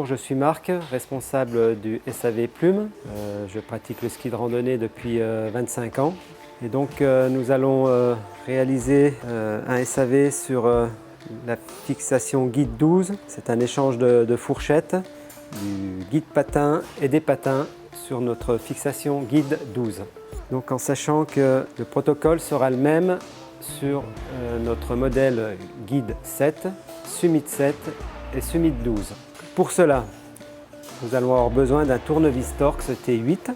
Bonjour, je suis Marc, responsable du SAV Plume. Je pratique le ski de randonnée depuis 25 ans. Et donc nous allons réaliser un SAV sur la fixation guide 12. C'est un échange de fourchettes, du guide patin et des patins sur notre fixation guide 12. Donc en sachant que le protocole sera le même sur notre modèle guide 7, Summit 7 et Summit 12. Pour cela, nous allons avoir besoin d'un tournevis Torx T8,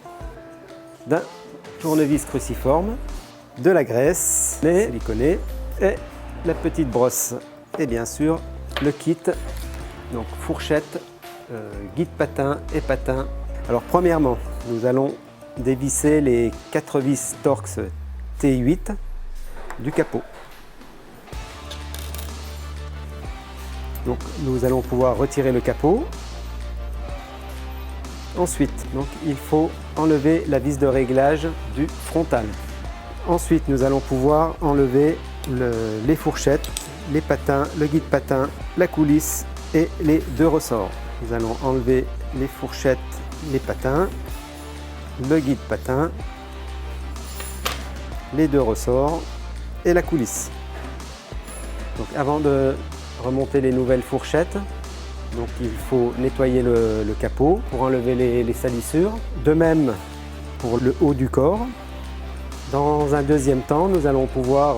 d'un tournevis cruciforme, de la graisse, les siliconés et la petite brosse. Et bien sûr, le kit, donc fourchette, guide patin et patin. Alors premièrement, nous allons dévisser les 4 vis Torx T8 du capot. Donc, nous allons pouvoir retirer le capot. Ensuite, donc, il faut enlever la vis de réglage du frontal. Ensuite, nous allons pouvoir enlever les fourchettes, les patins, le guide patin, la coulisse et les 2 ressorts. Nous allons enlever les fourchettes, les patins, le guide patin, les 2 ressorts et la coulisse. Donc, avant de remonter les nouvelles fourchettes, donc il faut nettoyer le capot pour enlever les salissures. De même pour le haut du corps. Dans un deuxième temps, nous allons pouvoir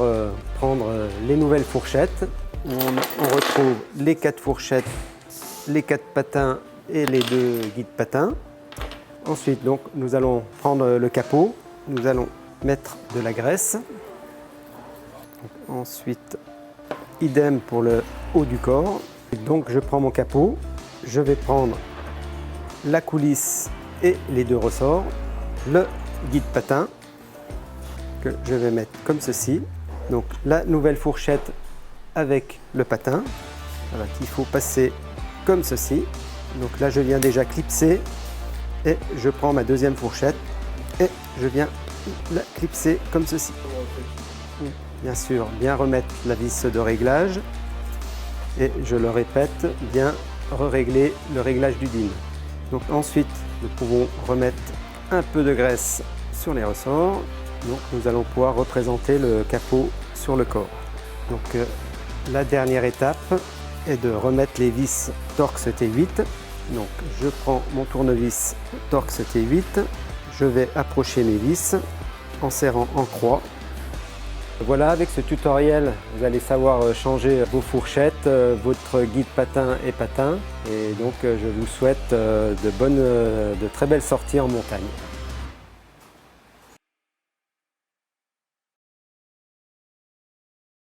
prendre les nouvelles fourchettes. On retrouve les 4 fourchettes, les 4 patins et les 2 guides patins. Ensuite, donc, nous allons prendre le capot. Nous allons mettre de la graisse. Ensuite, idem pour le haut du corps. Donc je prends mon capot, je vais prendre la coulisse et les 2 ressorts, le guide patin que je vais mettre comme ceci. Donc la nouvelle fourchette avec le patin, voilà, qu'il faut passer comme ceci. Donc là je viens déjà clipser et je prends ma deuxième fourchette et je viens la clipser comme ceci. Bien sûr, bien remettre la vis de réglage et je le répète, bien régler le réglage du DIN. Donc ensuite, nous pouvons remettre un peu de graisse sur les ressorts. Donc nous allons pouvoir représenter le capot sur le corps. Donc la dernière étape est de remettre les vis Torx T8. Donc je prends mon tournevis Torx T8, je vais approcher mes vis en serrant en croix. Voilà, avec ce tutoriel, vous allez savoir changer vos fourchettes, votre guide patin et patin. Et donc, je vous souhaite de très belles sorties en montagne.